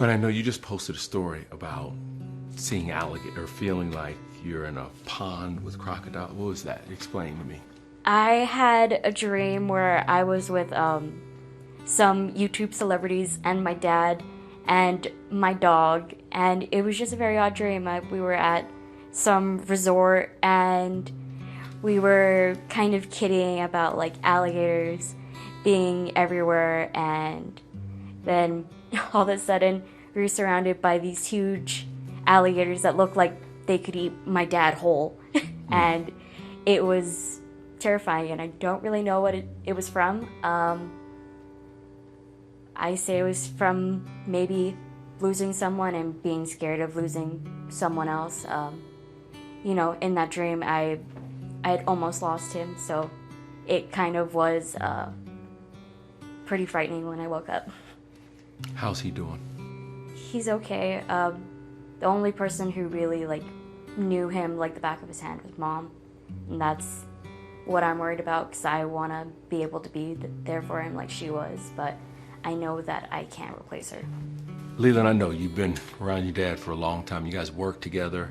But I know you just posted a story about seeing alligator, or feeling like you're in a pond with crocodile. What was that? Explain to me. I had a dream where I was with some YouTube celebrities and my dad and my dog, and it was just a very odd dream. We were at some resort and we were kind of kidding about like alligators being everywhere, and then all of a sudden we were surrounded by these huge alligators that looked like they could eat my dad whole. And it was terrifying, and I don't really know what it was from. I say it was from maybe losing someone and being scared of losing someone else. In that dream, I had almost lost him, so it kind of was pretty frightening when I woke up. How's he doing? He's okay. The only person who really knew him like the back of his hand was Mom, and that's what I'm worried about, because I want to be able to be there for him like she was, but I know that I can't replace her. Leland, I know you've been around your dad for a long time. You guys work together.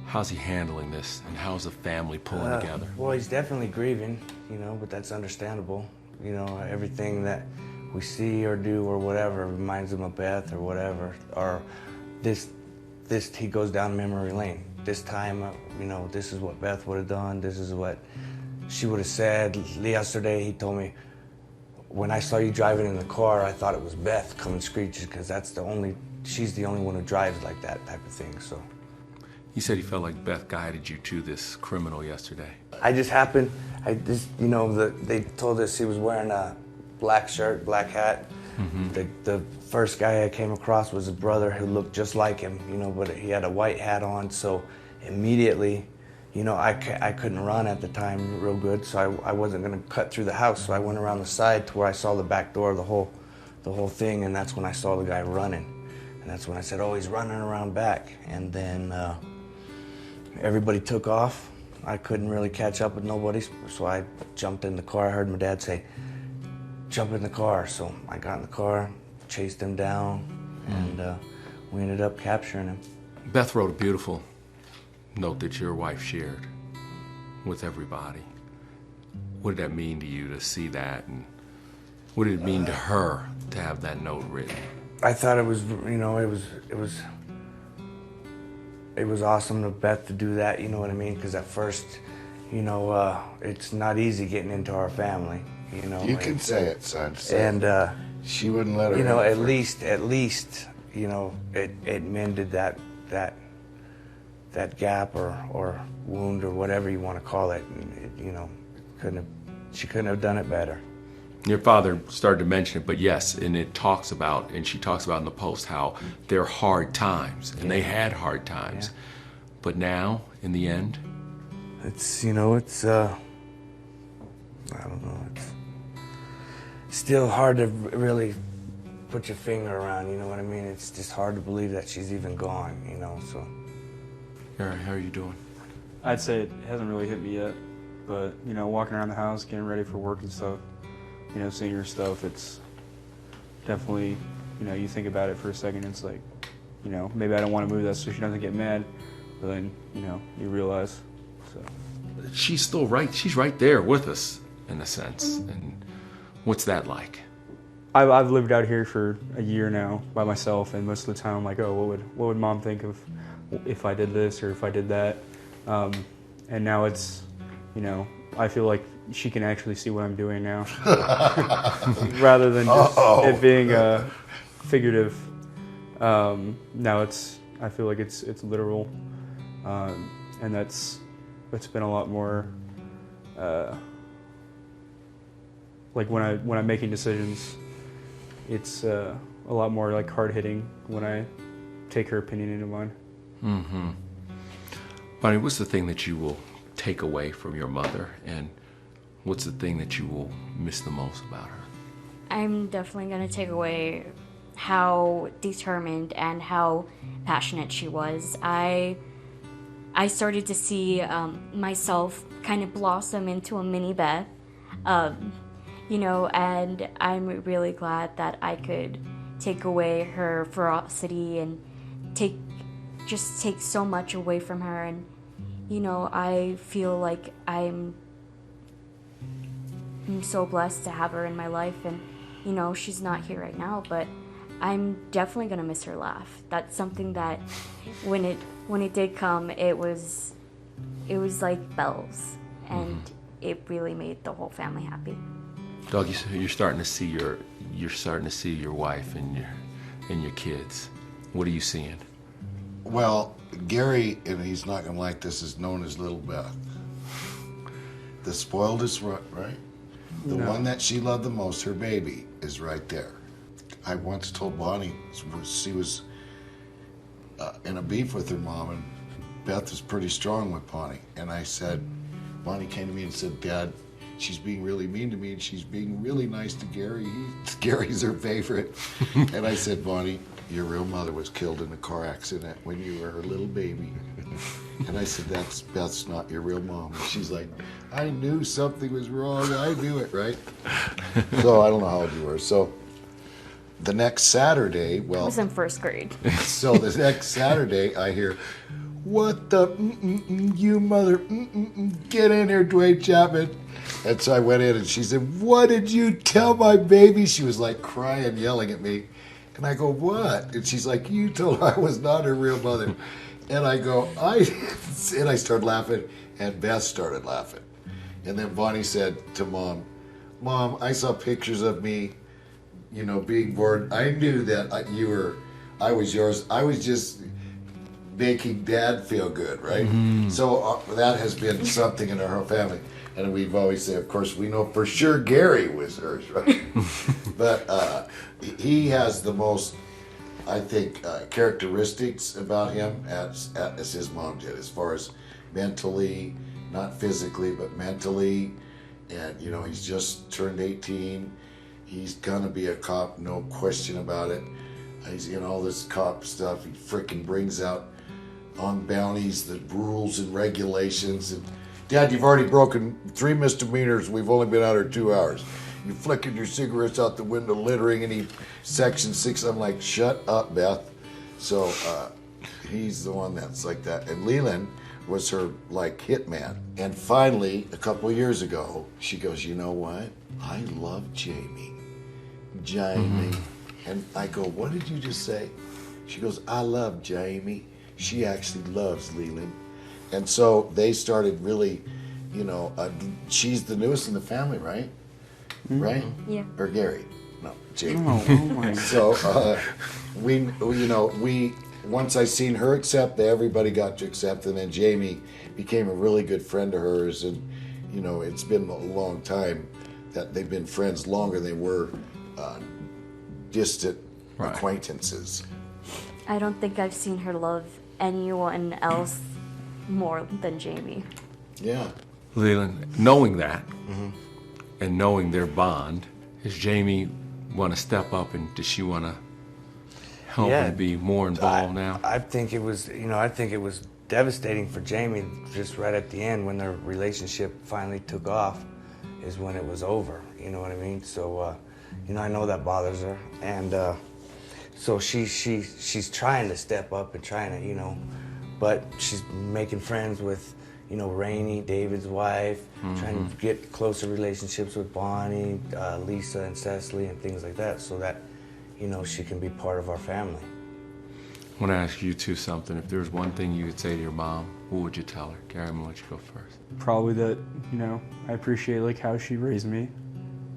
How's he handling this, and how's the family pulling together? Well, he's definitely grieving, but that's understandable. Everything that we see or do or whatever reminds him of Beth or whatever, or this he goes down memory lane. This time, this is what Beth would have done. This is what she would have said. Yesterday, he told me, when I saw you driving in the car, I thought it was Beth coming screeching, because she's the only one who drives like that type of thing, so. He said he felt like Beth guided you to this criminal yesterday. they told us he was wearing a black shirt, black hat. Mm-hmm. The first guy I came across was a brother who looked just like him, but he had a white hat on, so immediately, I couldn't run at the time real good, so I wasn't going to cut through the house, so I went around the side to where I saw the back door of the whole thing, and that's when I saw the guy running. And that's when I said, oh, he's running around back. And then everybody took off. I couldn't really catch up with nobody, so I jumped in the car. I heard my dad say, jump in the car. So I got in the car, chased him down, and we ended up capturing him. Beth wrote a beautiful note that your wife shared with everybody. What did that mean to you to see that, and what did it mean to her to have that note written? I thought it was, it was awesome of Beth to do that, you know what I mean? Because at first, it's not easy getting into our family, You can say it, son. And she wouldn't let her. At least, it mended that gap or wound or whatever you want to call it. And she couldn't have done it better. Your father started to mention it, but yes, and she talks about in the post how they're hard times, and they had hard times. Yeah. But now, in the end? It's, I don't know, it's still hard to really put your finger around, you know what I mean? It's just hard to believe that she's even gone, so. Garry, how are you doing? I'd say it hasn't really hit me yet, but, walking around the house, getting ready for work and stuff, seeing her stuff, it's definitely, you think about it for a second, it's like, maybe I don't want to move that so she doesn't get mad, but then, you realize, so. She's still right, she's right there with us, in a sense, and what's that like? I've lived out here for a year now by myself, and most of the time I'm like, oh, what would Mom think of if I did this or if I did that, and now it's, I feel like she can actually see what I'm doing now, rather than just it being figurative. Now I feel like it's literal, and it's been a lot more like when I'm making decisions, it's a lot more like hard hitting when I take her opinion into mine. Mm-hmm. Bonnie, what's the thing that you will take away from your mother, and what's the thing that you will miss the most about her? I'm definitely going to take away how determined and how passionate she was. I started to see myself kind of blossom into a mini Beth, and I'm really glad that I could take away her ferocity and take so much away from her. And I feel like I'm so blessed to have her in my life. And she's not here right now, but I'm definitely gonna miss her laugh. That's something that when it did come, it was like bells, and it really made the whole family happy. Doug, you're starting to see your wife and your kids. What are you seeing? Well, Garry, and he's not going to like this, is known as Little Beth. The spoiledest, right? The one that she loved the most, her baby, is right there. I once told Bonnie, she was in a beef with her mom, and Beth was pretty strong with Bonnie. And I said, Bonnie came to me and said, Dad, she's being really mean to me, and she's being really nice to Garry. Gary's her favorite. And I said, Bonnie, your real mother was killed in a car accident when you were her little baby. And I said, Beth's not your real mom. And she's like, I knew something was wrong. I knew it, right? So I don't know how old you were. So the next Saturday, I was in first grade. So the next Saturday, I hear, what the, you mother, get in here, Duane Chapman. And so I went in and she said, what did you tell my baby? She was like crying, yelling at me. And I go, what? And she's like, you told her I was not her real mother. And I go, and I started laughing, and Beth started laughing. And then Bonnie said to Mom, I saw pictures of me, being born. I knew that I was yours. I was just making Dad feel good, right? Mm-hmm. So that has been something in our whole family. And we've always said, of course, we know for sure Garry was hers, right? But he has the most, I think, characteristics about him as his mom did, as far as mentally, not physically, but mentally. And, he's just turned 18. He's going to be a cop, no question about it. He's in all this cop stuff. He frickin' brings out on bounties the rules and regulations. And, Dad, you've already broken 3 misdemeanors. We've only been out here 2 hours. You flickered your cigarettes out the window, littering any Section 6. I'm like, shut up, Beth. So he's the one that's like that. And Leland was her, hitman. And finally, a couple of years ago, she goes, you know what? I love Jamie. And I go, what did you just say? She goes, I love Jamie. She actually loves Leland. And so they started really, she's the newest in the family, right? Mm-hmm. Right? Yeah. Or Garry? No, Jamie. Oh my. So we once I seen her accept, everybody got to accept, and then Jamie became a really good friend of hers, and it's been a long time that they've been friends, longer than they were distant acquaintances. I don't think I've seen her love anyone else more than Jamie. Yeah. Leland, knowing that, and knowing their bond, does Jamie want to step up, and does she want to help and be more involved now? I think it was, devastating for Jamie just right at the end when their relationship finally took off, is when it was over. You know what I mean? So, I know that bothers her, and so she's trying to step up and trying to, but she's making friends with, Rainey, David's wife, trying to get closer relationships with Bonnie, Lisa, and Cecily, and things like that, so that, she can be part of our family. I want to ask you two something. If there was one thing you could say to your mom, what would you tell her? Garry, I'm going to let you go first. Probably that, I appreciate how she raised me,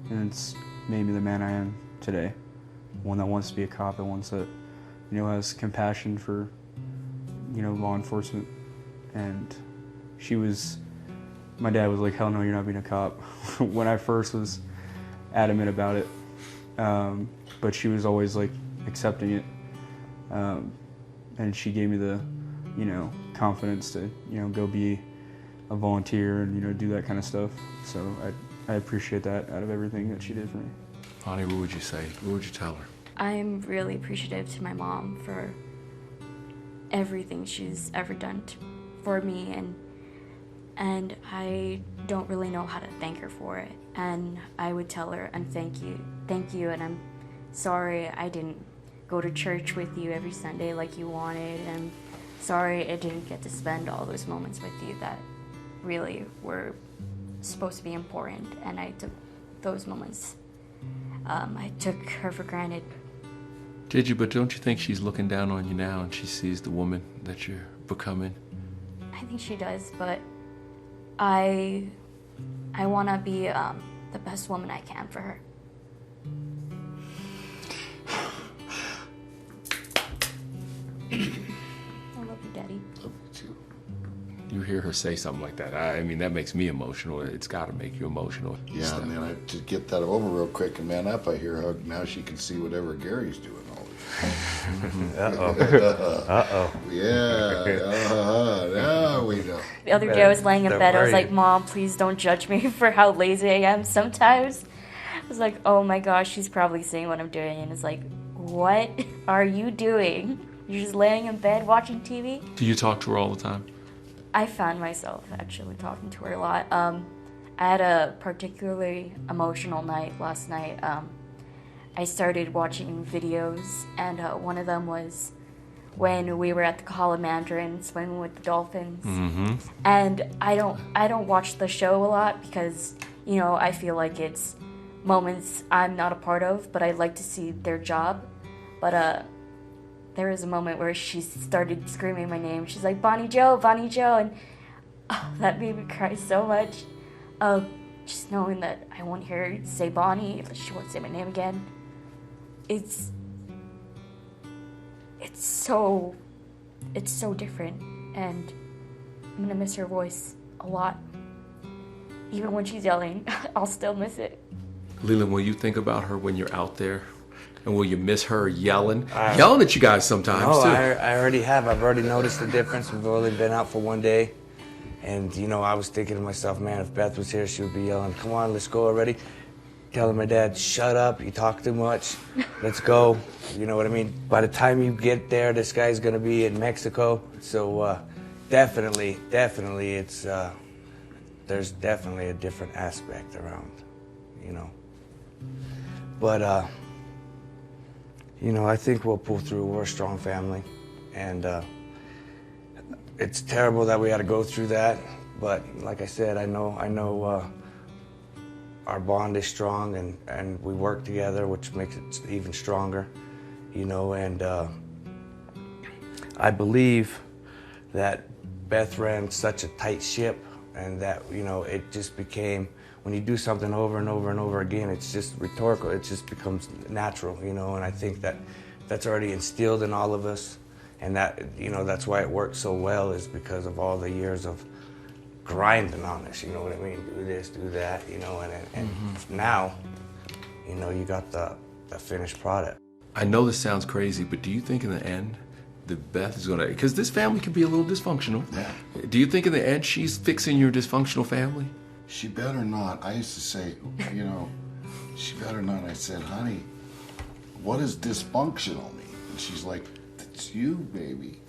and it's made me the man I am today. One that wants to be a cop, and one that, has compassion for, law enforcement. And my dad was like, hell no, you're not being a cop, when I first was adamant about it. But she was always accepting it. And she gave me the, confidence to, go be a volunteer and, do that kind of stuff. So I appreciate that out of everything that she did for me. Bonnie, what would you say? What would you tell her? I'm really appreciative to my mom for everything she's ever done for me, and I don't really know how to thank her for it. And I would tell her, and thank you, and I'm sorry I didn't go to church with you every Sunday like you wanted, and sorry I didn't get to spend all those moments with you that really were supposed to be important, and I took those moments. I took her for granted. Did you? But don't you think she's looking down on you now and she sees the woman that you're becoming? I think she does, but I want to be the best woman I can for her. I love you, Daddy. Love you too. You hear her say something like that. I mean, that makes me emotional. It's got to make you emotional. Yeah, Stuff. man, I to get that over real quick and man up, I hear how now she can see whatever Gary's doing all the time. Uh-oh. Yeah, now we know. The other day I was laying in Don't bed, I was worry. like, Mom, please don't judge me for how lazy I am sometimes. I was like, oh my gosh, she's probably seeing what I'm doing, and it's like, what are you doing? You're just laying in bed watching TV? Do you talk to her all the time? I found myself actually talking to her a lot. I had a particularly emotional night last night. I started watching videos, and one of them was when we were at the Call of Mandarin swimming with the dolphins. Mm-hmm. And I don't watch the show a lot because, you know, I feel like it's moments I'm not a part of, but I like to see their job. But there was a moment where she started screaming my name. She's like, Bonnie Joe, and that made me cry so much. Just knowing that I won't hear her say Bonnie, she won't say my name again. It's so different, and I'm gonna miss her voice a lot. Even when she's yelling, I'll still miss it. Leland, will you think about her when you're out there? And will you miss her yelling at you guys sometimes, No, too? I already have. I've already noticed the difference. We've only been out for one day. And, you know, I was thinking to myself, man, if Beth was here, she would be yelling, come on, let's go already. Telling my dad, shut up, you talk too much, let's go. You know what I mean? By the time you get there, this guy's going to be in Mexico. So definitely, it's, there's definitely a different aspect around, you know. But, you know, I think we'll pull through. We're a strong family. And it's terrible that we had to go through that. But like I said, I know our bond is strong, and we work together, which makes it even stronger, you know. And I believe that Beth ran such a tight ship, and that, you know, it just became, when you do something over and over and over again, it's just rhetorical. It just becomes natural, you know. And I think that that's already instilled in all of us, and that, you know, that's why it works so well, is because of all the years of grinding on this, you know what I mean? Do this, do that, you know, and now, you know, you got the finished product. I know this sounds crazy, but do you think in the end that Beth is going to, because this family can be a little dysfunctional. Yeah. Do you think in the end she's fixing your dysfunctional family? She better not. I used to say, you know, she better not. I said, honey, what does dysfunctional mean? And she's like, that's you, baby.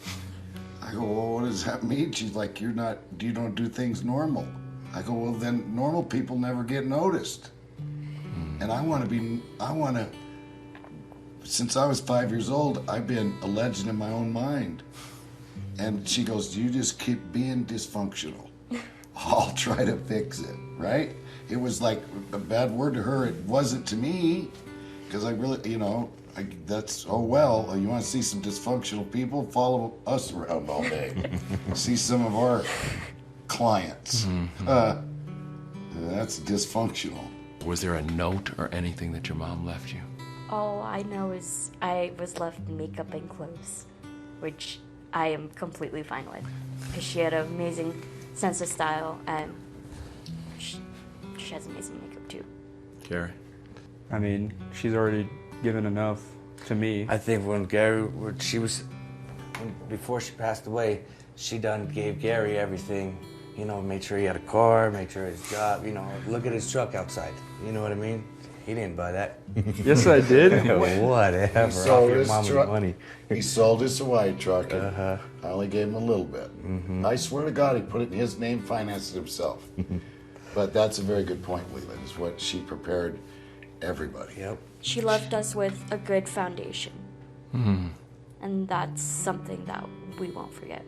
I go, well, what does that mean? She's like, you don't do things normal. I go, well, then normal people never get noticed. And I want to, since I was 5 years old, I've been a legend in my own mind. And she goes, you just keep being dysfunctional. I'll try to fix it, right? It was like a bad word to her. It wasn't to me, because I really, you know, that's, oh well, you want to see some dysfunctional people? Follow us around all day. See some of our clients. That's dysfunctional. Was there a note or anything that your mom left you? All I know is I was left in makeup and clothes, which I am completely fine with, because she had an amazing sense of style, and she has amazing makeup too. Garry? I mean, she's already given enough to me. I think when Garry, before she passed away, she gave Garry everything. You know, made sure he had a car, made sure his job, you know, look at his truck outside. You know what I mean? He didn't buy that. Yes, I did. Whatever. He sold Off your his mom's truck. money. He sold his Hawaii truck, and I only gave him a little bit. I swear to God, he put it in his name, financed it himself. But that's a very good point, Leland, is what she prepared everybody. Yep. She left us with a good foundation. And that's something that we won't forget.